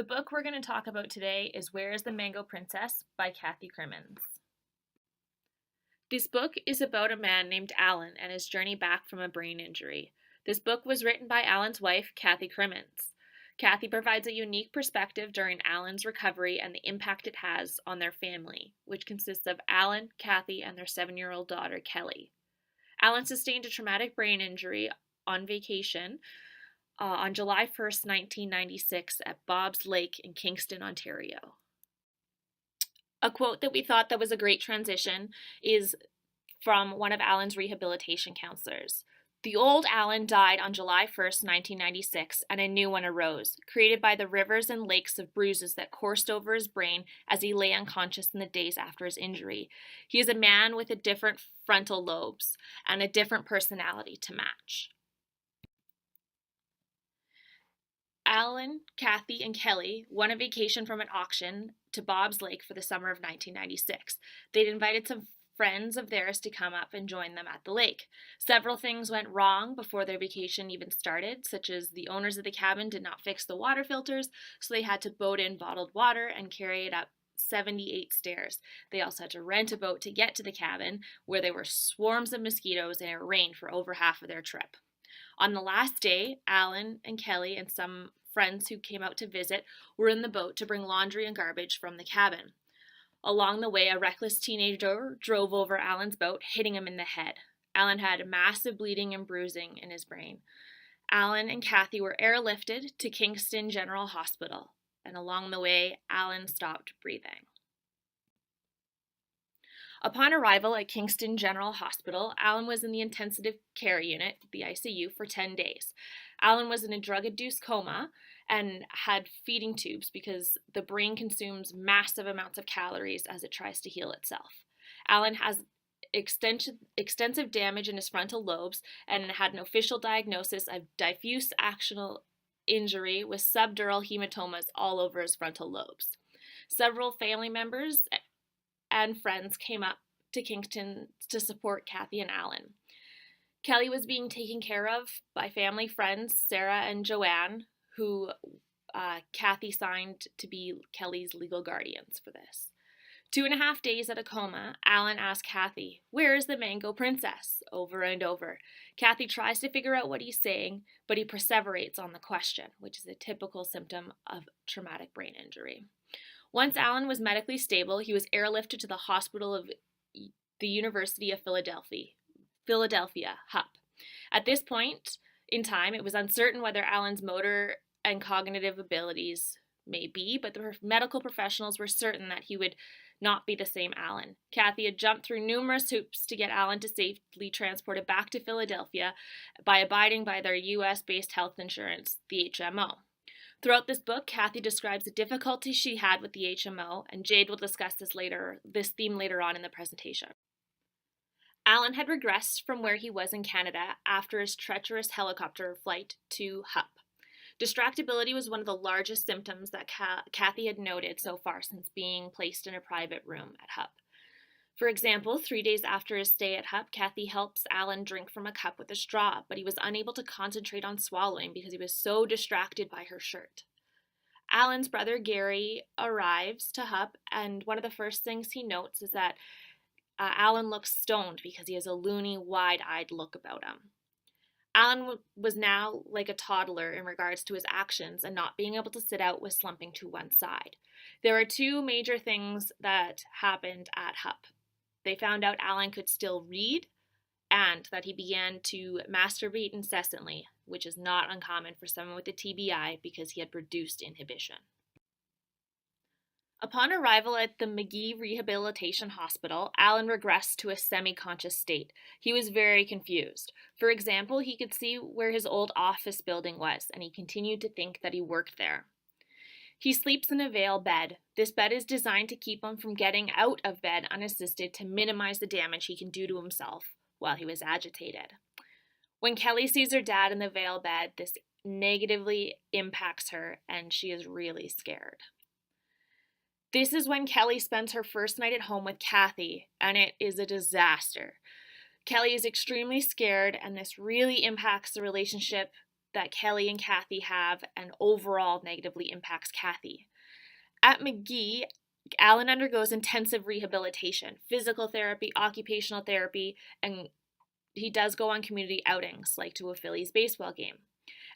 The book we're going to talk about today is Where is the Mango Princess by Kathy Crimmins. This book is about a man named Alan and his journey back from a brain injury. This book was written by Alan's wife, Kathy Crimmins. Kathy provides a unique perspective during Alan's recovery and the impact it has on their family, which consists of Alan, Kathy, and their 7-year-old daughter, Kelly. Alan sustained a traumatic brain injury on vacation on July 1st, 1996 at Bob's Lake in Kingston, Ontario. A quote that we thought that was a great transition is from one of Alan's rehabilitation counselors. The old Alan died on July 1st, 1996, and a new one arose, created by the rivers and lakes of bruises that coursed over his brain as he lay unconscious in the days after his injury. He is a man with a different frontal lobes and a different personality to match. Alan, Kathy, and Kelly won a vacation from an auction to Bob's Lake for the summer of 1996. They'd invited some friends of theirs to come up and join them at the lake. Several things went wrong before their vacation even started, such as the owners of the cabin did not fix the water filters, so they had to boat in bottled water and carry it up 78 stairs. They also had to rent a boat to get to the cabin, where there were swarms of mosquitoes and it rained for over half of their trip. On the last day, Alan and Kelly and some friends who came out to visit were in the boat to bring laundry and garbage from the cabin. Along the way, a reckless teenager drove over Alan's boat, hitting him in the head. Alan had massive bleeding and bruising in his brain. Alan and Kathy were airlifted to Kingston General Hospital, and along the way, Alan stopped breathing. Upon arrival at Kingston General Hospital, Alan was in the intensive care unit, the ICU, for 10 days. Alan was in a drug-induced coma and had feeding tubes because the brain consumes massive amounts of calories as it tries to heal itself. Alan has extensive damage in his frontal lobes and had an official diagnosis of diffuse axonal injury with subdural hematomas all over his frontal lobes. Several family members and friends came up to Kingston to support Kathy and Alan. Kelly was being taken care of by family friends Sarah and Joanne, who Kathy signed to be Kelly's legal guardians for this. 2.5 days at a coma, Alan asked Kathy, "Where is the Mango Princess?" over and over. Kathy tries to figure out what he's saying, but he perseverates on the question, which is a typical symptom of traumatic brain injury. Once Alan was medically stable, he was airlifted to the Hospital of the University of Philadelphia, HUP. At this point in time, it was uncertain whether Alan's motor and cognitive abilities may be, but the medical professionals were certain that he would not be the same Alan. Kathy had jumped through numerous hoops to get Alan to safely transported back to Philadelphia by abiding by their US-based health insurance, the HMO. Throughout this book, Kathy describes the difficulties she had with the HMO, and Jade will discuss this theme later on in the presentation. Alan had regressed from where he was in Canada after his treacherous helicopter flight to HUP. Distractibility was one of the largest symptoms that Kathy had noted so far since being placed in a private room at HUP. For example, 3 days after his stay at HUP, Kathy helps Alan drink from a cup with a straw, but he was unable to concentrate on swallowing because he was so distracted by her shirt. Alan's brother Gary arrives to HUP, and one of the first things he notes is that Alan looks stoned because he has a loony, wide-eyed look about him. Alan was now like a toddler in regards to his actions, and not being able to sit out was slumping to one side. There are 2 major things that happened at HUP. They found out Alan could still read and that he began to masturbate incessantly, which is not uncommon for someone with a TBI because he had reduced inhibition. Upon arrival at the Magee Rehabilitation Hospital, Alan regressed to a semi-conscious state. He was very confused. For example, he could see where his old office building was, and he continued to think that he worked there. He sleeps in a Vail bed. This bed is designed to keep him from getting out of bed unassisted to minimize the damage he can do to himself while he was agitated. When Kelly sees her dad in the Vail bed, this negatively impacts her, and she is really scared. This is when Kelly spends her first night at home with Kathy, and it is a disaster. Kelly is extremely scared, and this really impacts the relationship that Kelly and Kathy have and overall negatively impacts Kathy. At McGee, Alan undergoes intensive rehabilitation, physical therapy, occupational therapy, and he does go on community outings, like to a Phillies baseball game.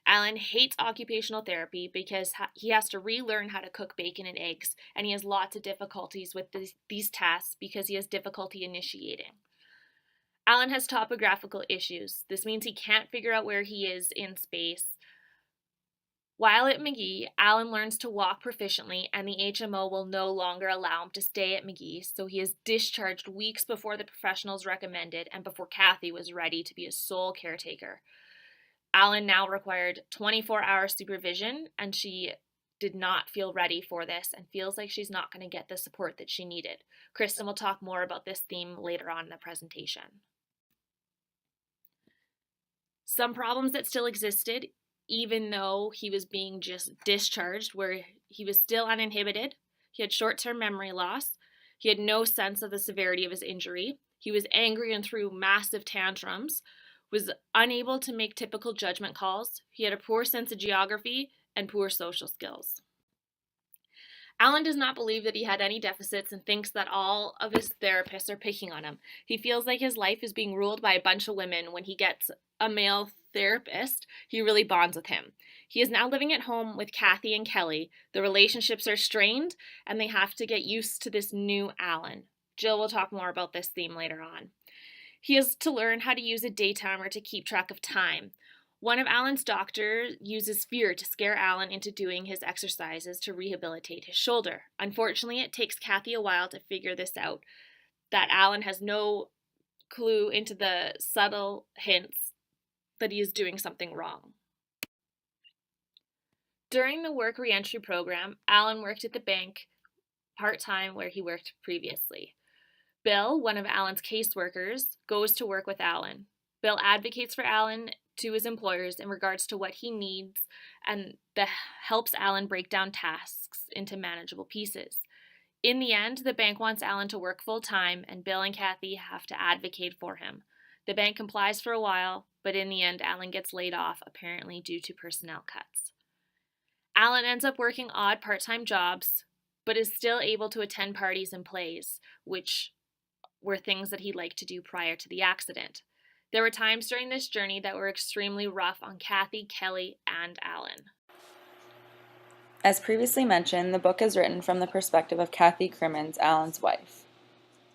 Alan hates occupational therapy because he has to relearn how to cook bacon and eggs, and he has lots of difficulties with these tasks because he has difficulty initiating. Alan has topographical issues. This means he can't figure out where he is in space. While at McGee, Alan learns to walk proficiently, and the HMO will no longer allow him to stay at McGee, so he is discharged weeks before the professionals recommended and before Kathy was ready to be a sole caretaker. Alan now required 24-hour supervision, and she did not feel ready for this and feels like she's not going to get the support that she needed. Kristen will talk more about this theme later on in the presentation. Some problems that still existed, even though he was being just discharged, where he was still uninhibited. He had short-term memory loss. He had no sense of the severity of his injury. He was angry and threw massive tantrums, was unable to make typical judgment calls. He had a poor sense of geography and poor social skills. Alan does not believe that he had any deficits and thinks that all of his therapists are picking on him. He feels like his life is being ruled by a bunch of women. When he gets a male therapist, he really bonds with him. He is now living at home with Kathy and Kelly. The relationships are strained, and they have to get used to this new Alan. Jill will talk more about this theme later on. He has to learn how to use a daytimer to keep track of time. One of Alan's doctors uses fear to scare Alan into doing his exercises to rehabilitate his shoulder. Unfortunately, it takes Kathy a while to figure this out, that Alan has no clue into the subtle hints that he is doing something wrong. During the work reentry program, Alan worked at the bank part-time where he worked previously. Bill, one of Alan's caseworkers, goes to work with Alan. Bill advocates for Alan to his employers in regards to what he needs and helps Alan break down tasks into manageable pieces. In the end, the bank wants Alan to work full-time, and Bill and Kathy have to advocate for him. The bank complies for a while, but in the end, Alan gets laid off, apparently due to personnel cuts. Alan ends up working odd part-time jobs, but is still able to attend parties and plays, which were things that he liked to do prior to the accident. There were times during this journey that were extremely rough on Kathy, Kelly, and Alan. As previously mentioned, the book is written from the perspective of Kathy Crimmins, Alan's wife.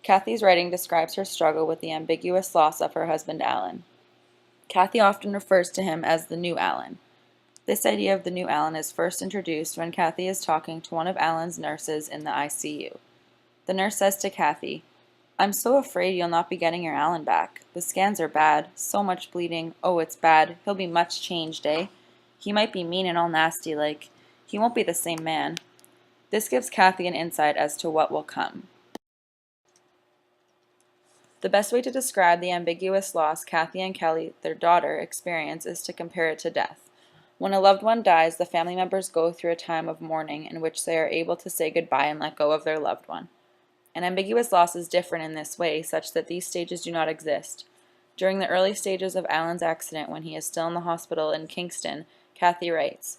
Kathy's writing describes her struggle with the ambiguous loss of her husband, Alan. Kathy often refers to him as the new Alan. This idea of the new Alan is first introduced when Kathy is talking to one of Alan's nurses in the ICU. The nurse says to Kathy, "I'm so afraid you'll not be getting your Alan back. The scans are bad, so much bleeding, oh it's bad, he'll be much changed, eh? He might be mean and all nasty like. He won't be the same man." This gives Kathy an insight as to what will come. The best way to describe the ambiguous loss Kathy and Kelly, their daughter, experience is to compare it to death. When a loved one dies, the family members go through a time of mourning in which they are able to say goodbye and let go of their loved one. An ambiguous loss is different in this way, such that these stages do not exist. During the early stages of Alan's accident, when he is still in the hospital in Kingston, Kathy writes,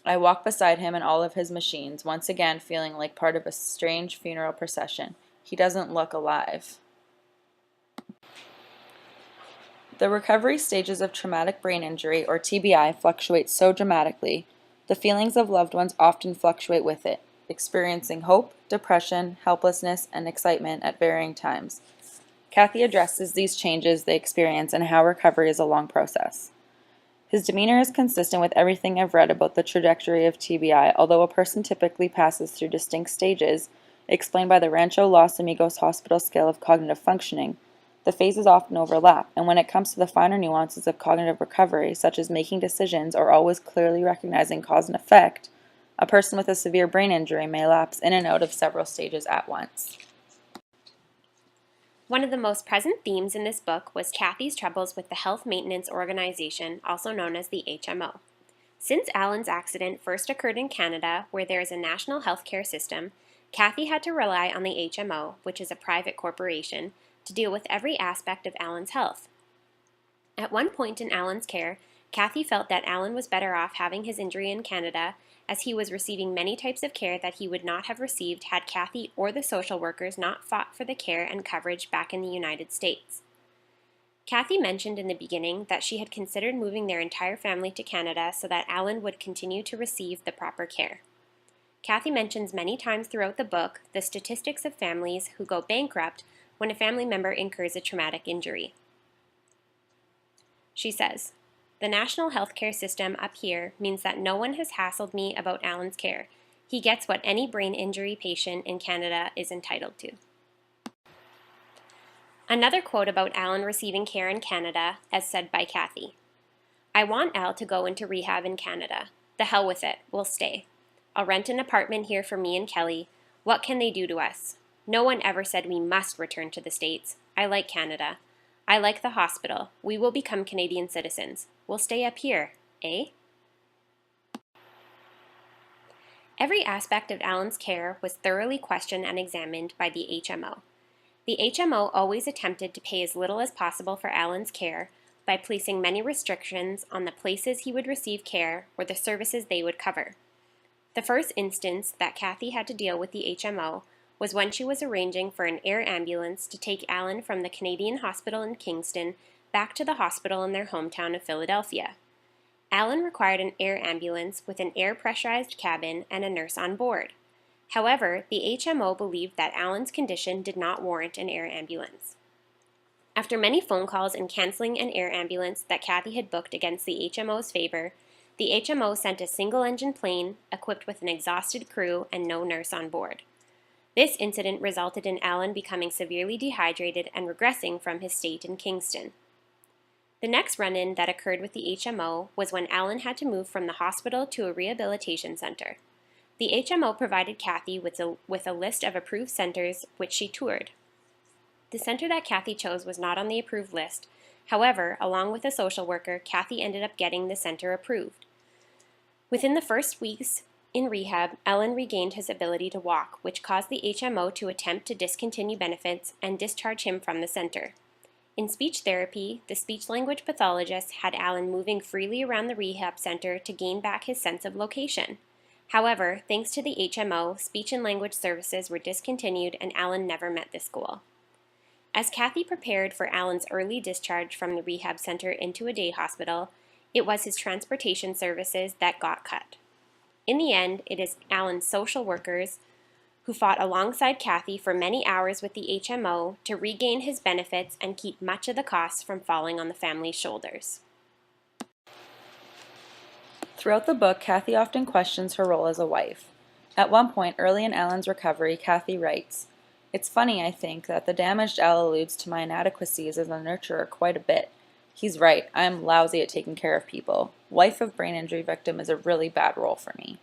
"I walk beside him and all of his machines, once again feeling like part of a strange funeral procession. He doesn't look alive." The recovery stages of traumatic brain injury, or TBI, fluctuate so dramatically. The feelings of loved ones often fluctuate with it, experiencing hope, depression, helplessness, and excitement at varying times. Kathy addresses these changes they experience and how recovery is a long process. His demeanor is consistent with everything I've read about the trajectory of TBI, although a person typically passes through distinct stages, explained by the Rancho Los Amigos Hospital scale of cognitive functioning. The phases often overlap, and when it comes to the finer nuances of cognitive recovery, such as making decisions or always clearly recognizing cause and effect, a person with a severe brain injury may lapse in and out of several stages at once. One of the most present themes in this book was Kathy's troubles with the Health Maintenance Organization, also known as the HMO. Since Alan's accident first occurred in Canada, where there is a national healthcare system, Kathy had to rely on the HMO, which is a private corporation, to deal with every aspect of Alan's health. At one point in Alan's care, Kathy felt that Alan was better off having his injury in Canada, as he was receiving many types of care that he would not have received had Kathy or the social workers not fought for the care and coverage back in the United States. Kathy mentioned in the beginning that she had considered moving their entire family to Canada so that Alan would continue to receive the proper care. Kathy mentions many times throughout the book the statistics of families who go bankrupt when a family member incurs a traumatic injury. She says, "The national healthcare system up here means that no one has hassled me about Alan's care. He gets what any brain injury patient in Canada is entitled to." Another quote about Alan receiving care in Canada, as said by Kathy. "I want Al to go into rehab in Canada. The hell with it, we'll stay. I'll rent an apartment here for me and Kelly. What can they do to us? No one ever said we must return to the States. I like Canada. I like the hospital. We will become Canadian citizens. We'll stay up here, eh?" Every aspect of Alan's care was thoroughly questioned and examined by the HMO. The HMO always attempted to pay as little as possible for Alan's care by placing many restrictions on the places he would receive care or the services they would cover. The first instance that Kathy had to deal with the HMO was when she was arranging for an air ambulance to take Alan from the Canadian hospital in Kingston back to the hospital in their hometown of Philadelphia. Alan required an air ambulance with an air pressurized cabin and a nurse on board. However, the HMO believed that Alan's condition did not warrant an air ambulance. After many phone calls and canceling an air ambulance that Kathy had booked against the HMO's favor, the HMO sent a single-engine plane equipped with an exhausted crew and no nurse on board. This incident resulted in Alan becoming severely dehydrated and regressing from his state in Kingston. The next run-in that occurred with the HMO was when Alan had to move from the hospital to a rehabilitation center. The HMO provided Kathy with a list of approved centers which she toured. The center that Kathy chose was not on the approved list. However, along with a social worker, Kathy ended up getting the center approved. Within the first weeks in rehab, Alan regained his ability to walk, which caused the HMO to attempt to discontinue benefits and discharge him from the center. In speech therapy, the speech-language pathologist had Alan moving freely around the rehab center to gain back his sense of location. However, thanks to the HMO, speech and language services were discontinued and Alan never met this goal. As Kathy prepared for Alan's early discharge from the rehab center into a day hospital, it was his transportation services that got cut. In the end, it is Alan's social workers who fought alongside Kathy for many hours with the HMO to regain his benefits and keep much of the costs from falling on the family's shoulders. Throughout the book, Kathy often questions her role as a wife. At one point, early in Alan's recovery, Kathy writes, "It's funny, I think, that the damaged Al alludes to my inadequacies as a nurturer quite a bit. He's right, I am lousy at taking care of people. Wife of brain injury victim is a really bad role for me."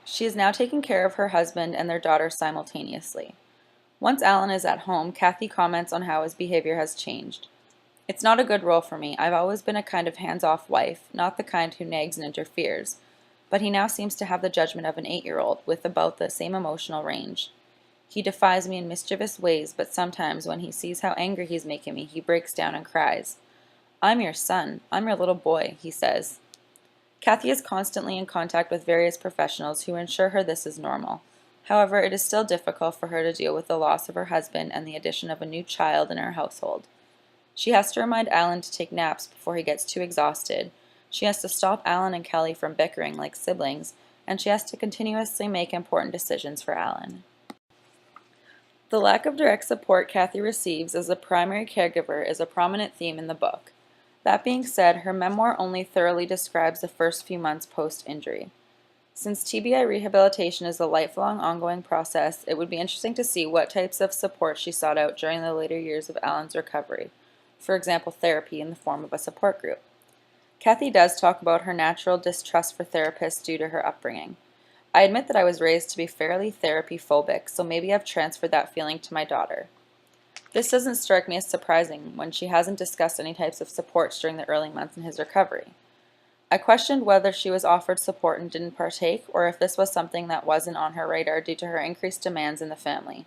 She is now taking care of her husband and their daughter simultaneously. Once Alan is at home, Kathy comments on how his behavior has changed. "It's not a good role for me. I've always been a kind of hands-off wife, not the kind who nags and interferes. But he now seems to have the judgment of an 8-year-old, with about the same emotional range. He defies me in mischievous ways, but sometimes when he sees how angry he's making me, he breaks down and cries. 'I'm your son. I'm your little boy,' he says." Kathy is constantly in contact with various professionals who ensure her this is normal. However, it is still difficult for her to deal with the loss of her husband and the addition of a new child in her household. She has to remind Alan to take naps before he gets too exhausted. She has to stop Alan and Kelly from bickering like siblings, and she has to continuously make important decisions for Alan. The lack of direct support Kathy receives as a primary caregiver is a prominent theme in the book. That being said, her memoir only thoroughly describes the first few months post-injury. Since TBI rehabilitation is a lifelong, ongoing process, it would be interesting to see what types of support she sought out during the later years of Alan's recovery. For example, therapy in the form of a support group. Kathy does talk about her natural distrust for therapists due to her upbringing. "I admit that I was raised to be fairly therapy phobic, so maybe I've transferred that feeling to my daughter." This doesn't strike me as surprising when she hasn't discussed any types of supports during the early months in his recovery. I questioned whether she was offered support and didn't partake, or if this was something that wasn't on her radar due to her increased demands in the family.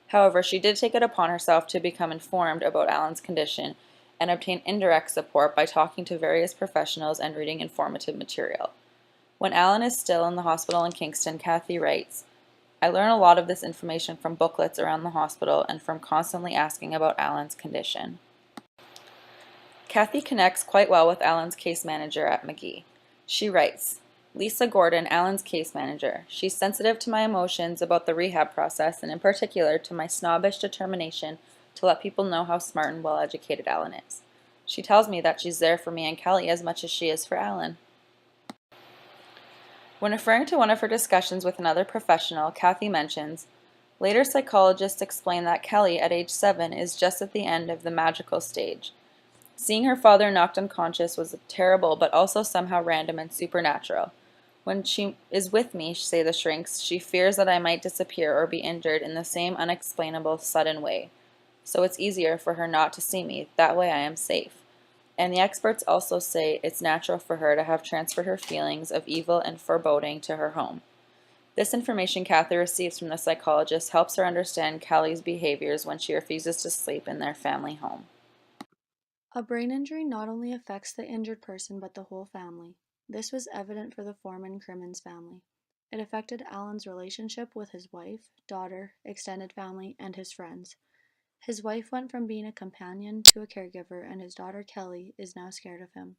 However, she did take it upon herself to become informed about Alan's condition and obtain indirect support by talking to various professionals and reading informative material. When Alan is still in the hospital in Kingston, Kathy writes, I learn a lot of this information from booklets around the hospital and from constantly asking about Alan's condition. Kathy connects quite well with Alan's case manager at McGee. She writes, Lisa Gordon, Alan's case manager. She's sensitive to my emotions about the rehab process and in particular to my snobbish determination to let people know how smart and well-educated Alan is. She tells me that she's there for me and Kelly as much as she is for Alan. When referring to one of her discussions with another professional, Kathy mentions, later psychologists explain that Kelly, at age 7, is just at the end of the magical stage. Seeing her father knocked unconscious was terrible, but also somehow random and supernatural. When she is with me, say the shrinks, she fears that I might disappear or be injured in the same unexplainable, sudden way. So it's easier for her not to see me. That way I am safe. And the experts also say it's natural for her to have transferred her feelings of evil and foreboding to her home. This information Kathy receives from the psychologist helps her understand Kelly's behaviors when she refuses to sleep in their family home. A brain injury not only affects the injured person but the whole family. This was evident for the Foreman Crimmins family. It affected Alan's relationship with his wife, daughter, extended family, and his friends. His wife went from being a companion to a caregiver, and his daughter Kelly is now scared of him.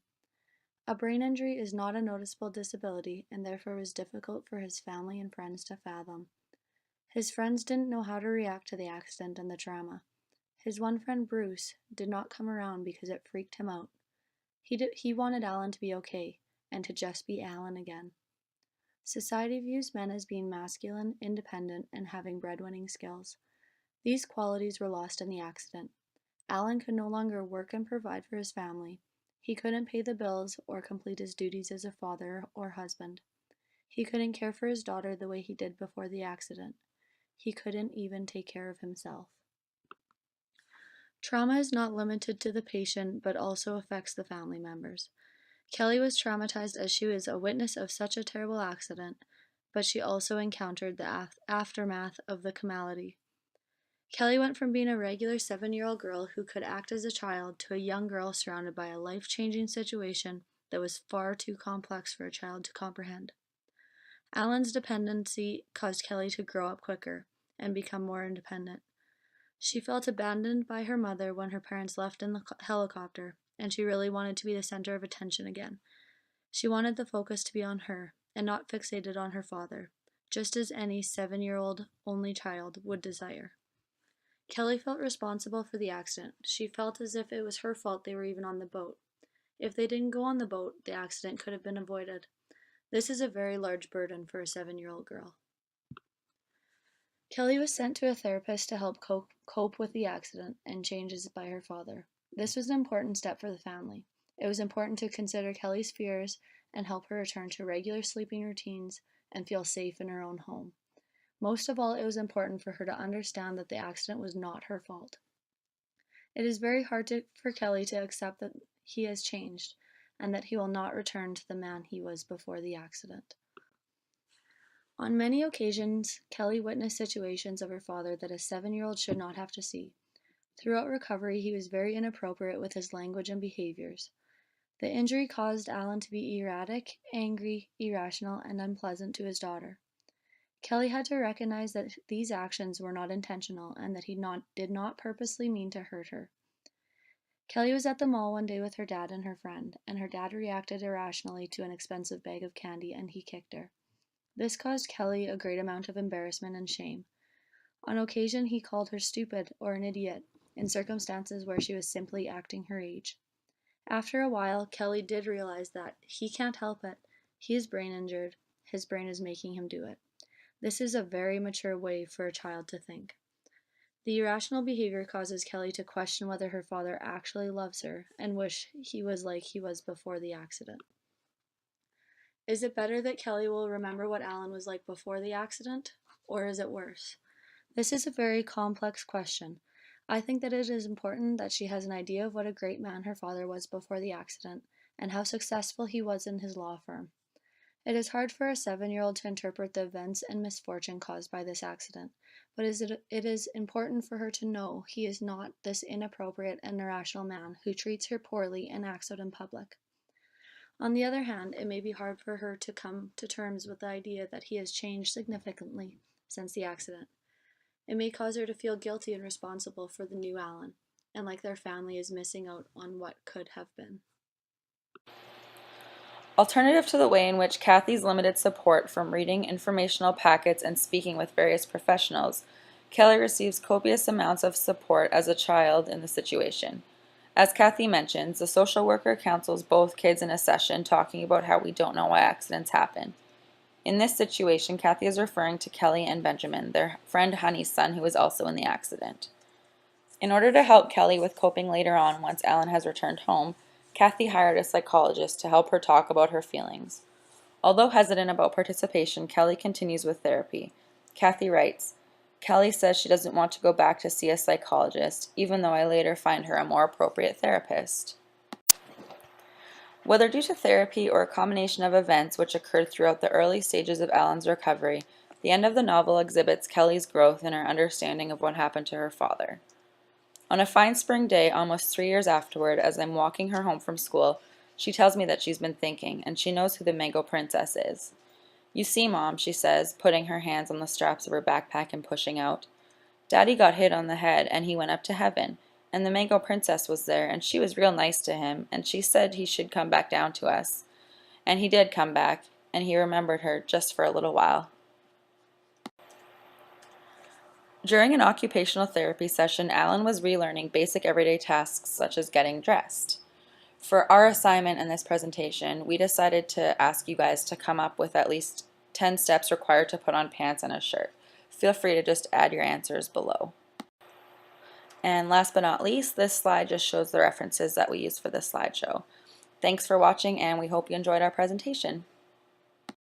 A brain injury is not a noticeable disability and therefore was difficult for his family and friends to fathom. His friends didn't know how to react to the accident and the trauma. His one friend, Bruce, did not come around because it freaked him out. He wanted Alan to be okay and to just be Alan again. Society views men as being masculine, independent, and having breadwinning skills. These qualities were lost in the accident. Alan could no longer work and provide for his family. He couldn't pay the bills or complete his duties as a father or husband. He couldn't care for his daughter the way he did before the accident. He couldn't even take care of himself. Trauma is not limited to the patient but also affects the family members. Kelly was traumatized as she was a witness of such a terrible accident, but she also encountered the aftermath of the calamity. Kelly went from being a regular 7-year-old girl who could act as a child to a young girl surrounded by a life-changing situation that was far too complex for a child to comprehend. Alan's dependency caused Kelly to grow up quicker and become more independent. She felt abandoned by her mother when her parents left in the helicopter, and she really wanted to be the center of attention again. She wanted the focus to be on her, and not fixated on her father, just as any 7-year-old only child would desire. Kelly felt responsible for the accident. She felt as if it was her fault they were even on the boat. If they didn't go on the boat, the accident could have been avoided. This is a very large burden for a 7-year-old girl. Kelly was sent to a therapist to help cope with the accident and changes by her father. This was an important step for the family. It was important to consider Kelly's fears and help her return to regular sleeping routines and feel safe in her own home. Most of all, it was important for her to understand that the accident was not her fault. It is very hard for Kelly to accept that he has changed and that he will not return to the man he was before the accident. On many occasions, Kelly witnessed situations of her father that a 7-year-old should not have to see. Throughout recovery, he was very inappropriate with his language and behaviors. The injury caused Alan to be erratic, angry, irrational, and unpleasant to his daughter. Kelly had to recognize that these actions were not intentional and that he did not purposely mean to hurt her. Kelly was at the mall one day with her dad and her friend, and her dad reacted irrationally to an expensive bag of candy and he kicked her. This caused Kelly a great amount of embarrassment and shame. On occasion, he called her stupid or an idiot, in circumstances where she was simply acting her age. After a while, Kelly did realize that he can't help it. He is brain injured. His brain is making him do it. This is a very mature way for a child to think. The irrational behavior causes Kelly to question whether her father actually loves her and wish he was like he was before the accident. Is it better that Kelly will remember what Alan was like before the accident, or is it worse? This is a very complex question. I think that it is important that she has an idea of what a great man her father was before the accident, and how successful he was in his law firm. It is hard for a 7-year-old to interpret the events and misfortune caused by this accident, but it is important for her to know he is not this inappropriate and irrational man who treats her poorly and acts out in public. On the other hand, it may be hard for her to come to terms with the idea that he has changed significantly since the accident. It may cause her to feel guilty and responsible for the new Alan, and like their family is missing out on what could have been. Alternative to the way in which Kathy's limited support from reading informational packets and speaking with various professionals, Kelly receives copious amounts of support as a child in the situation. As Kathy mentions, the social worker counsels both kids in a session talking about how we don't know why accidents happen. In this situation, Kathy is referring to Kelly and Benjamin, their friend Honey's son, who was also in the accident. In order to help Kelly with coping later on once Alan has returned home, Kathy hired a psychologist to help her talk about her feelings. Although hesitant about participation, Kelly continues with therapy. Kathy writes, "Kelly says she doesn't want to go back to see a psychologist, even though I later find her a more appropriate therapist." Whether due to therapy or a combination of events which occurred throughout the early stages of Alan's recovery, the end of the novel exhibits Kelly's growth in her understanding of what happened to her father. On a fine spring day, almost 3 years afterward, as I'm walking her home from school, she tells me that she's been thinking, and she knows who the Mango Princess is. "You see, Mom," she says, putting her hands on the straps of her backpack and pushing out. "Daddy got hit on the head, and he went up to heaven, and the Mango Princess was there, and she was real nice to him, and she said he should come back down to us. And he did come back, and he remembered her just for a little while." During an occupational therapy session, Alan was relearning basic everyday tasks such as getting dressed. For our assignment in this presentation, we decided to ask you guys to come up with at least 10 steps required to put on pants and a shirt. Feel free to just add your answers below. And last but not least, this slide just shows the references that we used for this slideshow. Thanks for watching, and we hope you enjoyed our presentation.